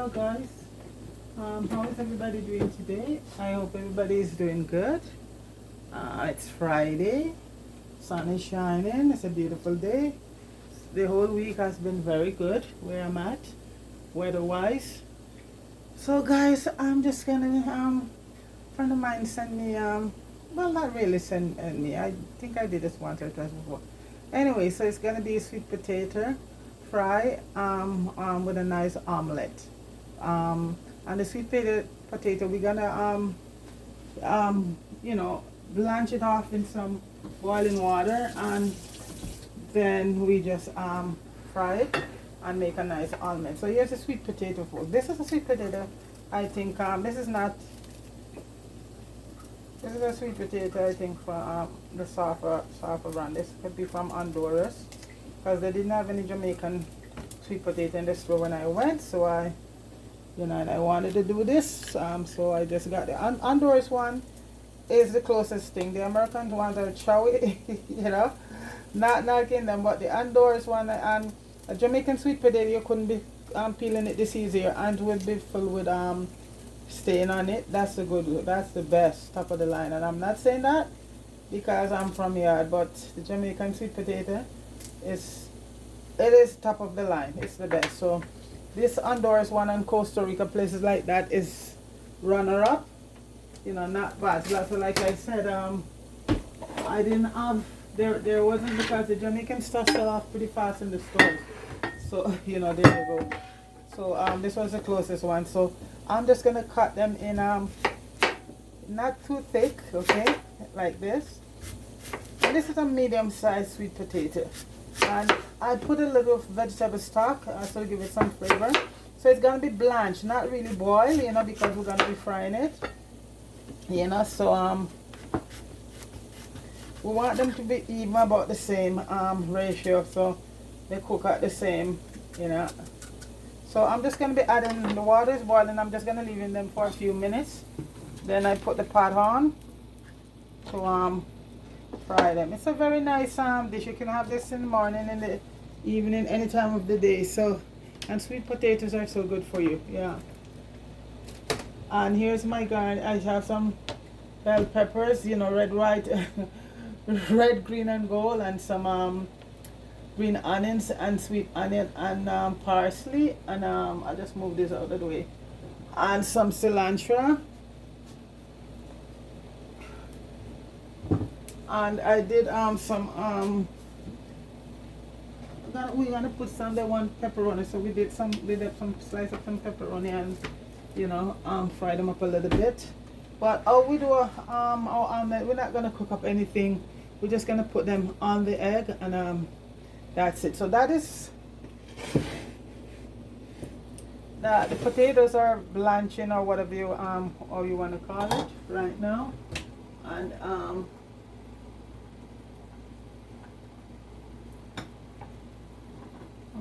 Hello guys, how is everybody doing today? I hope everybody is doing good. It's Friday, sun is shining, it's a beautiful day. The whole week has been very good where I'm at, weather-wise. So guys, I'm just gonna, friend of mine sent me, well, not really sent me, I think I did this once or twice before. Anyway, so it's gonna be a sweet potato fry with a nice omelette. And the sweet potato, we're gonna you know, blanch it off in some boiling water, and then we just fry it and make a nice omelette. So here's a sweet potato food. This is a sweet potato. I think this is not. This is a sweet potato. I think for the Safa brand. This could be from Honduras, because they didn't have any Jamaican sweet potato in the store when I went. So I wanted to do this. So I just got the Honduras one. Is the closest thing. The American ones are chowy, you know, not knocking them, but the Honduras one and a Jamaican sweet potato, you couldn't be peeling it this easier, and would be full with stain on it. That's the good, that's the best, top of the line. And I'm not saying that because I'm from here, but the Jamaican sweet potato is top of the line. It's the best. So this Honduras one and Costa Rica, places like that, is runner up. You know, not bad. So like I said, I didn't have, there wasn't, because the Jamaican stuff fell off pretty fast in the stores. So, you know, there you go. So this was the closest one. So I'm just gonna cut them in not too thick, okay, like this. And this is a medium-sized sweet potato. And I put a little vegetable stock so to give it some flavor. So it's gonna be blanched, not really boiled, you know, because we're gonna be frying it. You know, so we want them to be even, about the same ratio, so they cook at the same, you know. So I'm just going to be adding, the water is boiling, I'm just going to leave them for a few minutes. Then I put the pot on to fry them. It's a very nice dish. You can have this in the morning, in the evening, any time of the day. So, and sweet potatoes are so good for you, yeah. And here's my garden. I have some bell peppers, you know, red, white, red, green, and gold, and some green onions and sweet onion and parsley. And I'll just move this out of the way. And some cilantro. And I did some we're gonna put some, they want pepperoni, so we did some slice of some pepperoni and, you know, fry them up a little bit. But we do our omelet, we're not gonna cook up anything. We're just gonna put them on the egg, and that's it. So that is the potatoes are blanching, or whatever you or you want to call it right now. And I'm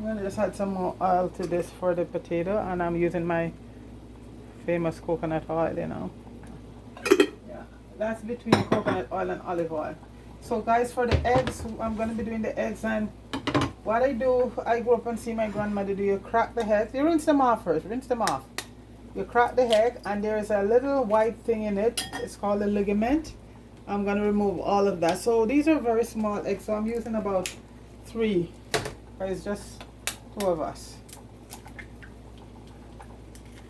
gonna just add some more oil to this for the potato, and I'm using my famous coconut oil, you know. Yeah, that's between coconut oil and olive oil. So guys, for the eggs, I'm going to be doing the eggs. And what I do, I grew up and see my grandmother do, you crack the eggs, you rinse them off first, rinse them off. You crack the egg, and there's a little white thing in it, it's called a ligament. I'm going to remove all of that. So these are very small eggs, so I'm using about 3, but it's just 2 of us.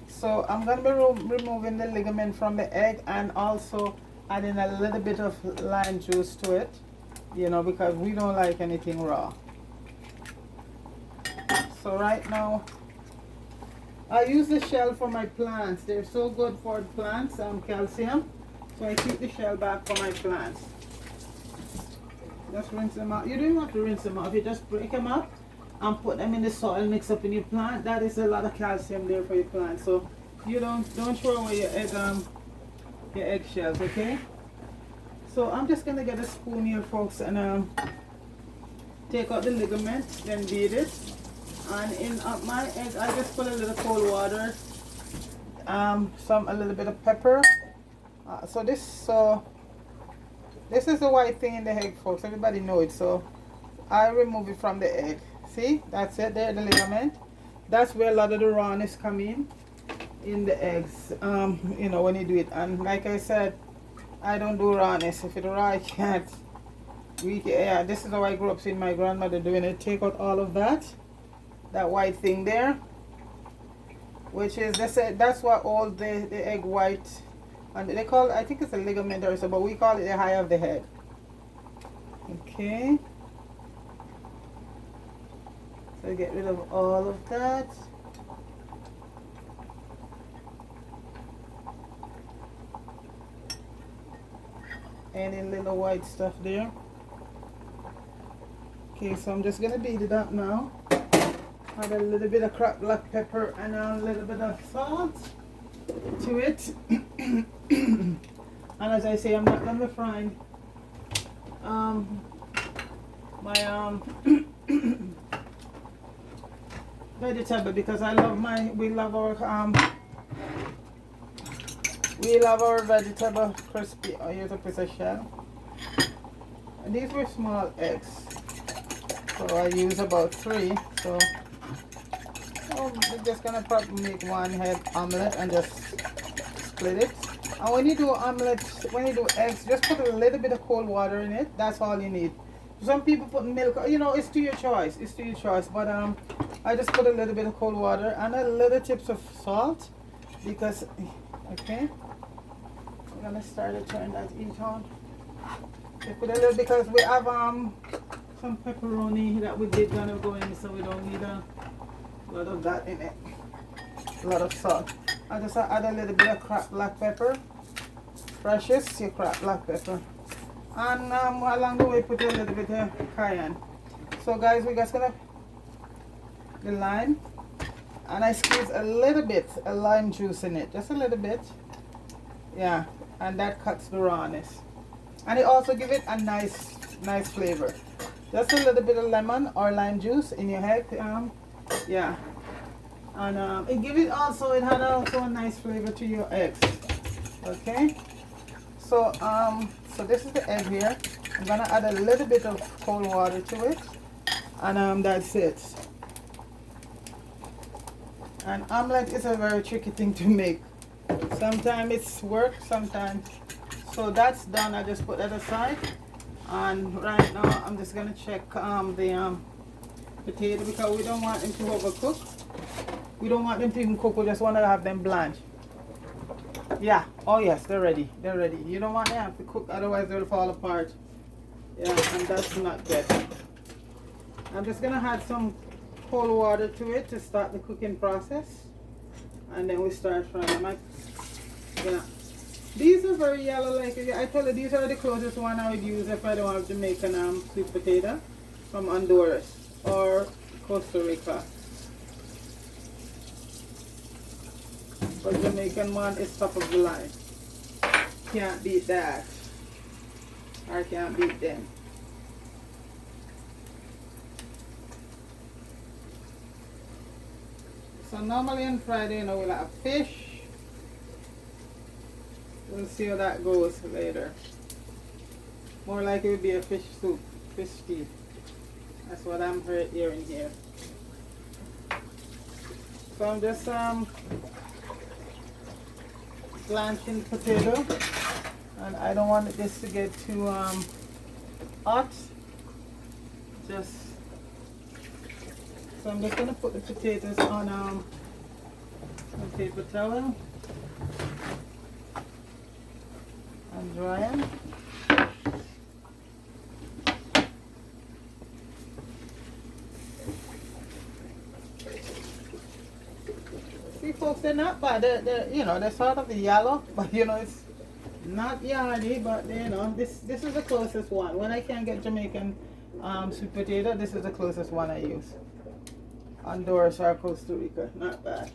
So I'm going to be removing the ligament from the egg, and also adding a little bit of lime juice to it, you know, because we don't like anything raw. So right now, I use the shell for my plants. They're so good for plants, calcium. So I keep the shell back for my plants. Just rinse them out. You don't have to rinse them out. You just break them up and put them in the soil, mix up in your plant. That is a lot of calcium there for your plant. So you don't throw away your egg shells, okay? So I'm just gonna get a spoon here, folks, and take out the ligament, then beat it. And in my egg, I just put a little cold water, a little bit of pepper. So this is the white thing in the egg, folks. Everybody know it. So I remove it from the egg. See, that's it there, the ligament. That's where a lot of the rawness come in. in the eggs, you know, when you do it. And like I said, I don't do rawness. If it's raw, I can't. Yeah, this is how I grew up seeing my grandmother doing it. Take out all of that white thing there, which is, that's what all the egg white, and they call it, I think it's a ligament or so, but we call it the high of the head. Okay. So get rid of all of that. Any little white stuff there. Okay, so I'm just gonna beat it up now. Add a little bit of cracked black pepper and a little bit of salt to it. And as I say, I'm not gonna fry my vegetable, because we love our vegetable crispy. Oh, here's a piece of shell. And these were small eggs, so I use about 3. So we're just gonna probably make one head omelette and just split it. And when you do omelette, when you do eggs, just put a little bit of cold water in it. That's all you need. Some people put milk, you know, it's to your choice. It's to your choice. But I just put a little bit of cold water and a little tips of salt, because, okay, I'm gonna start to turn that heat on. I put a little, because we have some pepperoni that we did gonna go in, so we don't need a lot of that in it. A lot of salt. I just add a little bit of cracked black pepper. Precious, your cracked black pepper. And along the way, put a little bit of cayenne. So guys, we're just gonna the lime, and I squeeze a little bit of lime juice in it, just a little bit. Yeah, and that cuts the rawness, and it also give it a nice flavor. Just a little bit of lemon or lime juice in your egg. Yeah, and it give it also, it had also a nice flavor to your eggs. Okay, so so this is the egg here. I'm gonna add a little bit of cold water to it, and that's it. And omelette is a very tricky thing to make. Sometimes it's work, sometimes. So that's done. I just put that aside, and right now I'm just gonna check the potato, because we don't want them to overcook. We don't want them to even cook. We just want to have them blanch. Yeah. Oh yes, they're ready. They're ready. You don't want them to cook, otherwise they'll fall apart. Yeah, and that's not good. I'm just gonna add some cold water to it to start the cooking process, and then we start frying them. Yeah. These are very yellow, like I told you, these are the closest one I would use if I don't have Jamaican sweet potato from Honduras or Costa Rica. But Jamaican one is top of the line. Can't beat that. I can't beat them. So normally on Friday, you know, we'll have fish. We'll see how that goes later. More like it would be a fish soup, fish stew. That's what I'm hearing here. So I'm just blanching the potato, and I don't want this to get too hot. So I'm just gonna put the potatoes on a paper towel and dry them. See, folks, they're not bad. They're you know, they're sort of yellow, but you know, it's not yardy. But you know, this is the closest one. When I can't get Jamaican sweet potato, this is the closest one I use. Honduras or Costa Rica, not bad.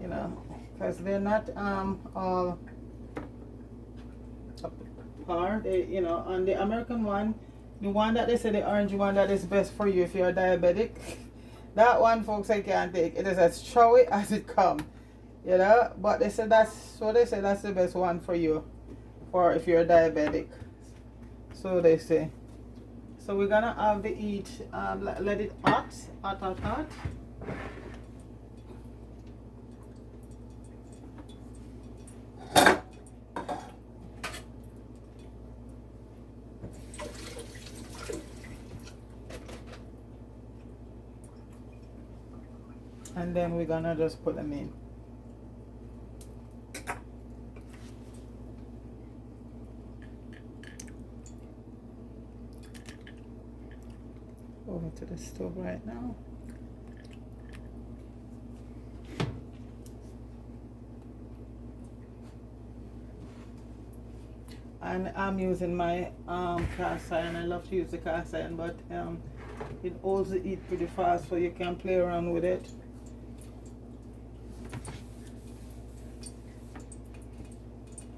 You know, because they're not all par. They, you know, on the American one, the one that they say, the orange one, that is best for you if you're diabetic. That one, folks, I can't take. It is as showy as it comes. You know, but they say that's the best one for you, for if you're diabetic. So they say. So we're gonna have the heat, let it hot. and then we're gonna just put them in. Over to the stove right now. And I'm using my cast iron. I love to use the cast iron, but it also eats pretty fast, so you can play around with it.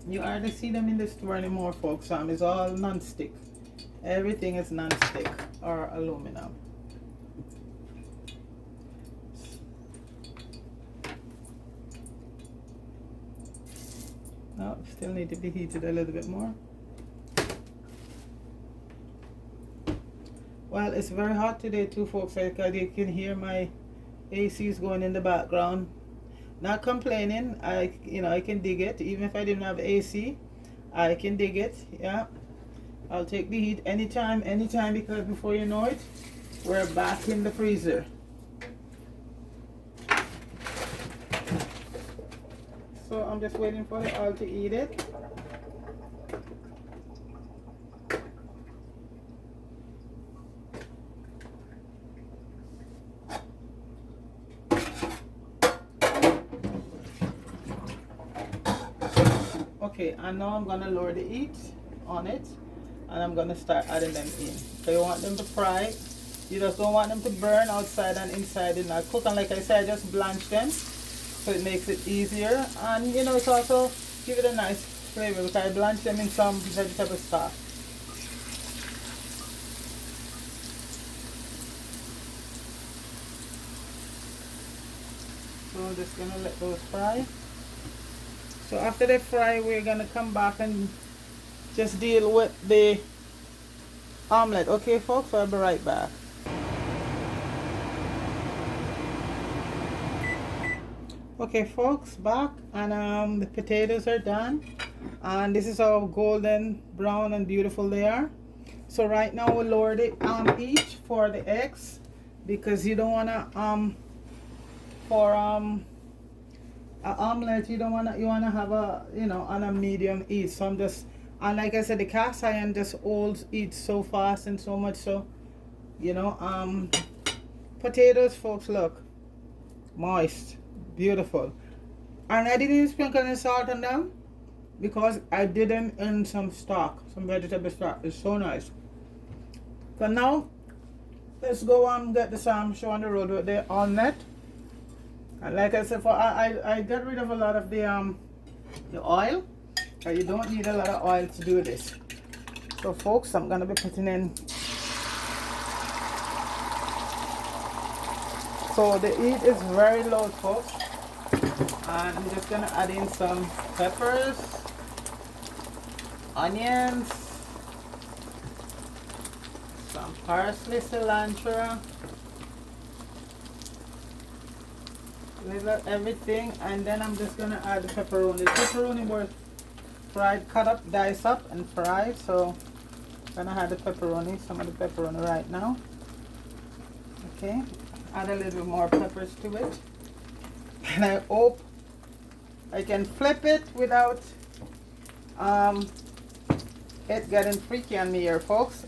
You hardly see them in the store anymore, folks. It's all non-stick. Everything is non-stick or aluminum. No, still need to be heated a little bit more. Well, it's very hot today too, folks. Because you can hear my AC is going in the background. Not complaining. I can dig it. Even if I didn't have AC, I can dig it. Yeah, I'll take the heat anytime, because before you know it, we're back in the freezer. So I'm just waiting for the oil to eat it. Okay, and now I'm gonna lower the heat on it, and I'm gonna start adding them in. So you want them to fry. You just don't want them to burn outside and inside and not cook. And like I said, just blanch them, so it makes it easier. And you know, it's also give it a nice flavor because I blanch them in some vegetable stock. So I'm just gonna let those fry. So after they fry, we're gonna come back and just deal with the omelette. Okay, folks, so I'll be right back. Okay, folks, back, and the potatoes are done, and this is how golden brown and beautiful they are. So right now we'll lower the each for the eggs, because you don't wanna for an omelette you wanna have a on a medium heat. So I'm just, and like I said, the cast iron just holds it so fast and so much, so potatoes, folks, look, moist, beautiful. And I didn't sprinkle any salt on them because I did them in some vegetable stock. It's so nice. So now let's go and get the show on the road with the omelette. And like I said, I got rid of a lot of the oil. You don't need a lot of oil to do this. So folks, I'm gonna be putting in. So the heat is very low, folks. And I'm just gonna add in some peppers, onions, some parsley, cilantro, little everything, and then I'm just gonna add the pepperoni. The pepperoni were fried, cut up, diced up, and fried. So I'm gonna add the pepperoni, some of the pepperoni right now. Okay, add a little bit more peppers to it, and I hope I can flip it without it getting freaky on me here, folks.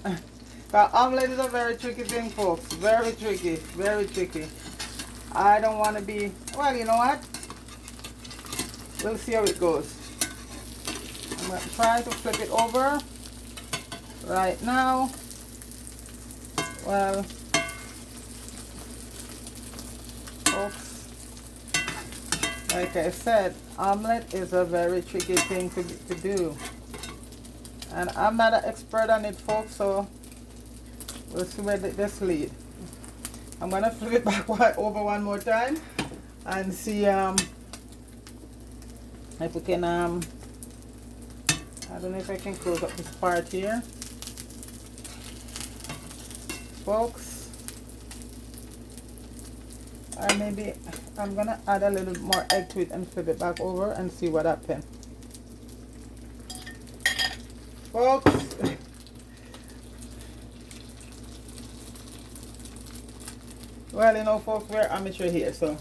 The omelette is a very tricky thing, folks. Very tricky, very tricky. I don't want to be, well, you know what? We'll see how it goes. I'm going to try to flip it over right now. Well, folks, like I said, omelette is a very tricky thing to do. And I'm not an expert on it, folks, so we'll see where this leads. I'm gonna flip it back over one more time and see if we can I don't know if I can close up this part here, folks. Or maybe I'm gonna add a little more egg to it and flip it back over and see what happens, folks. Well, folks, we're amateur here, so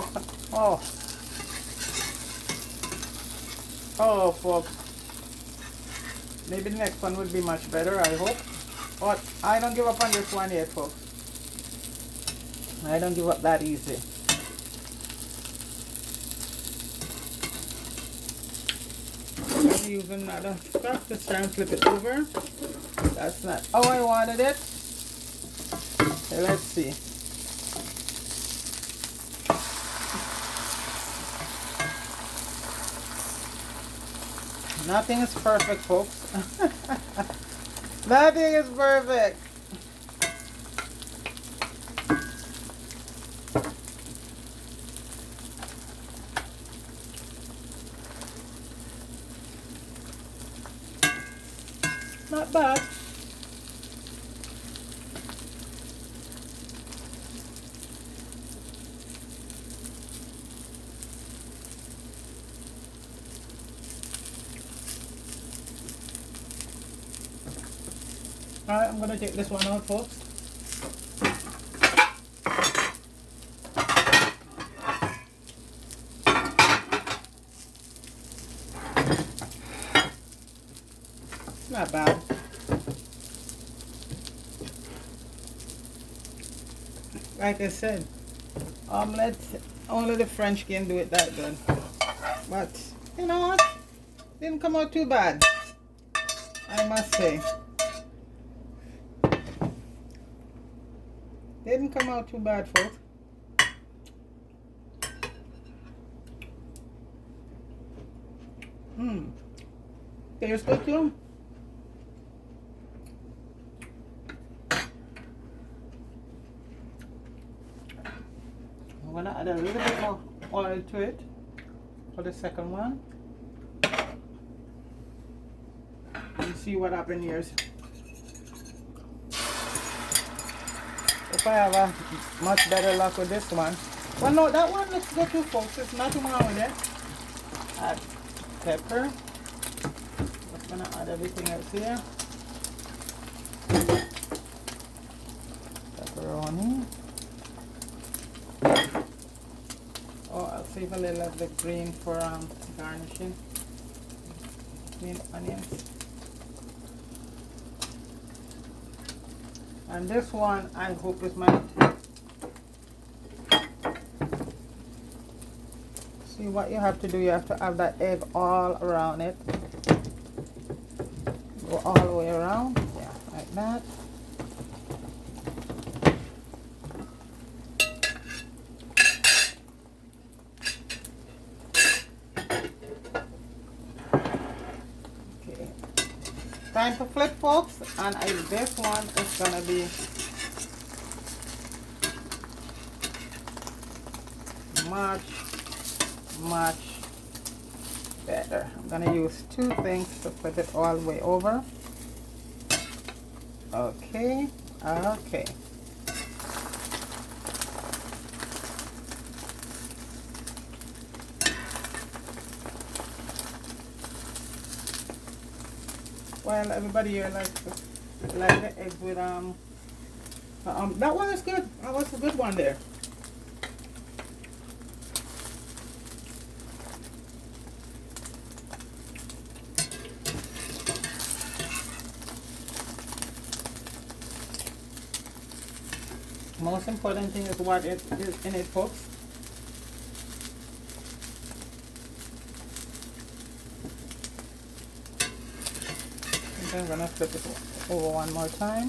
folks. Oh. Oh, folks. Maybe the next one would be much better, I hope. But I don't give up on this one yet, folks. I don't give up that easy. I'm using another stuff to try and flip it over. That's not how I wanted it. Okay, let's see. Nothing is perfect, folks. Nothing is perfect. Not bad. Alright, I'm going to take this one out, folks. Not bad. Like I said, omelette, only the French can do it that good. But, you know what? Didn't come out too bad, I must say. Didn't come out too bad, folks. Tastes good too. I'm gonna add a little bit more oil to it for the second one. And see what happens here. If I have a much better luck with this one. Well, no, that one looks good too, folks. There's nothing wrong with it. Add pepper. Just gonna add everything else here. Pepperoni. Oh, I'll save a little of the green for garnishing. Green onions. And this one, I hope is my... See what you have to do, you have to have that egg all around it. Go all the way around, yeah, like that. Okay. Time to flip, folks, and this one is gonna be much better. I'm gonna use two things to flip it all the way over. Okay, okay. Well, everybody here likes the eggs with that one is good. That was a good one there. Most important thing is what it is in it, folks. Okay, I'm gonna flip it over one more time.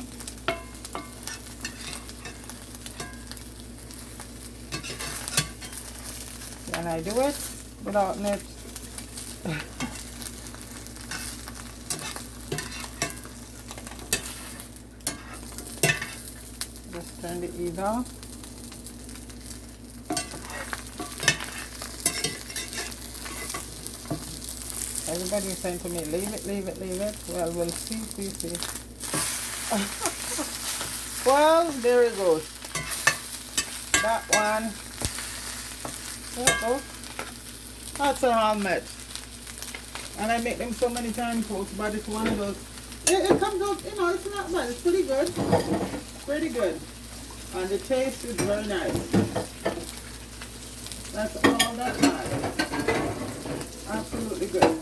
Can I do it without it? Just turn the heat off. Everybody is saying to me, leave it, leave it, leave it. Well, we'll see. Well, there it goes. That one. There it goes. That's an omelette. And I make them so many times, folks, but it's one of those. It comes out, you know, it's not bad. It's pretty good. Pretty good. And the taste is very nice. That's all that matters. Absolutely good.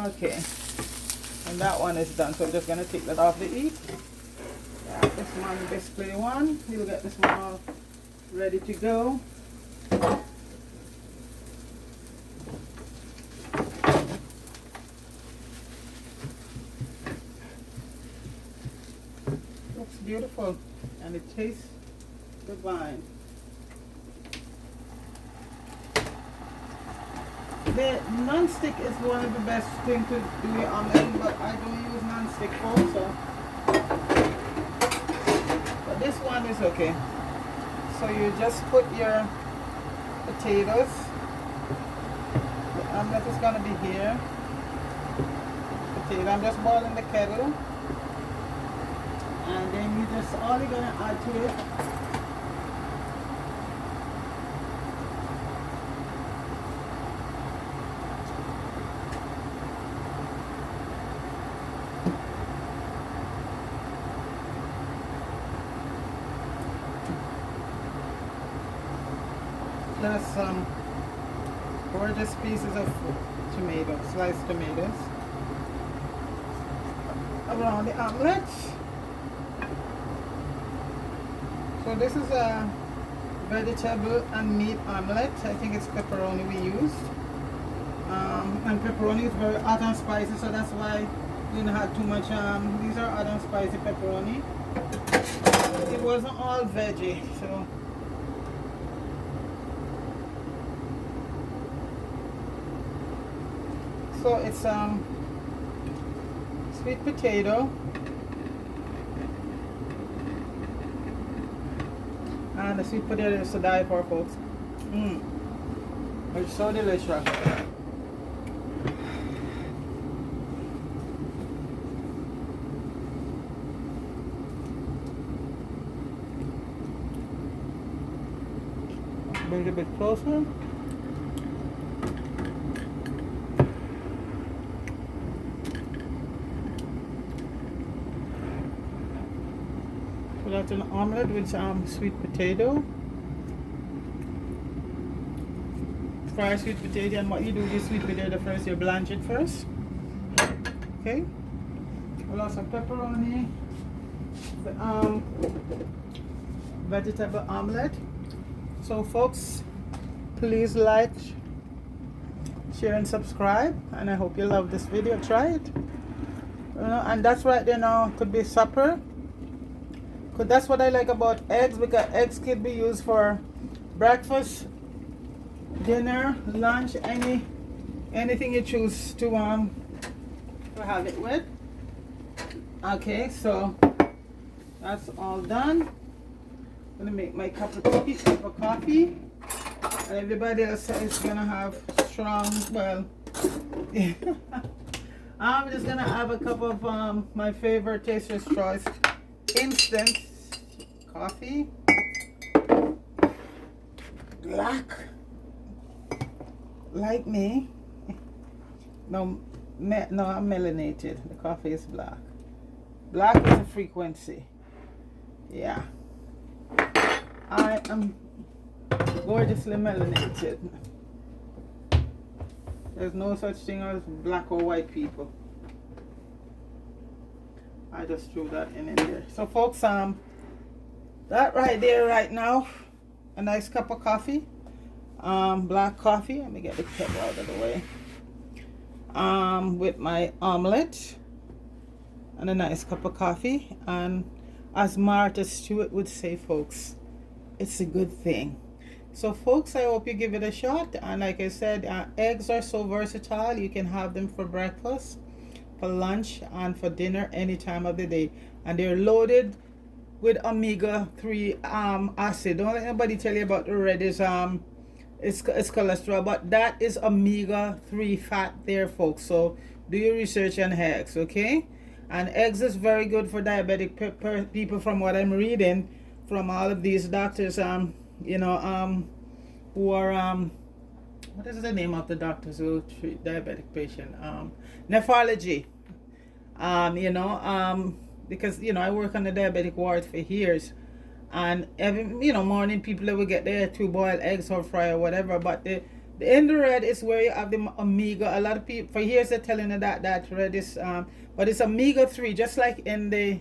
Okay, and that one is done. So I'm just gonna take that off the heat. Yeah, this one, display one. You'll get this one all ready to go. Looks beautiful, and it tastes divine. The non-stick is one of the best things to do your omelette, but I don't use non-stick fork, so. But this one is okay. So you just put your potatoes. The omelette is gonna be here. Potato, I'm just boiling the kettle. And then you just, all you're gonna add to it, plus some gorgeous pieces of tomato, sliced tomatoes around the omelette. So this is a vegetable and meat omelette. I think it's pepperoni we used. And pepperoni is very hot and spicy, so that's why we didn't have too much. These are hot and spicy pepperoni. It wasn't all veggie, so. So it's sweet potato. And the sweet potato is to die for, folks. It's so delicious. Bring it a bit closer. So that's an omelette with sweet potato. Fry sweet potato, and what you do with sweet potato first, you blanch it first. Okay. We'll have some pepperoni. The vegetable omelette. So folks, please like, share and subscribe, and I hope you love this video. Try it. And that's right there now, could be supper. That's what I like about eggs, because eggs could be used for breakfast, dinner, lunch, anything you choose to have it with. Okay, so that's all done. I'm gonna make my cup of coffee, and everybody else is gonna have strong. Well, I'm just gonna have a cup of my favorite Taster's Choice instant coffee, black, like me. No, I'm melanated. The coffee is black. Black is a frequency. Yeah. I am gorgeously melanated. There's no such thing as black or white people. I just threw that in there. So folks, that right there right now, a nice cup of coffee, black coffee. Let me get the kettle out of the way. With my omelette and a nice cup of coffee, and as Martha Stewart would say, folks, it's a good thing. So folks, I hope you give it a shot. And like I said, eggs are so versatile. You can have them for breakfast, for lunch, and for dinner any time of the day. And they're loaded with omega-3 acid. Don't let anybody tell you about the red is it's cholesterol, but that is omega-3 fat there, folks. So do your research on eggs, okay? And eggs is very good for diabetic people, from what I'm reading from all of these doctors, you know, who are what is the name of the doctors who treat diabetic patient? Nephrology. You know, because you know I work on the diabetic ward for years, And every morning people that will get their two boiled eggs or fry or whatever. But the in the red is where you have the omega. A lot of people for years they're telling you that red is but it's omega 3, just like in the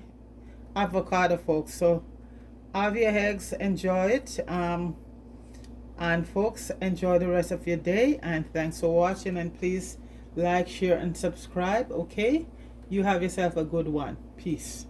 avocado, folks. So have your eggs, enjoy it. And folks, enjoy the rest of your day, and thanks for watching, and please like, share, and subscribe. Okay, you have yourself a good one. Peace.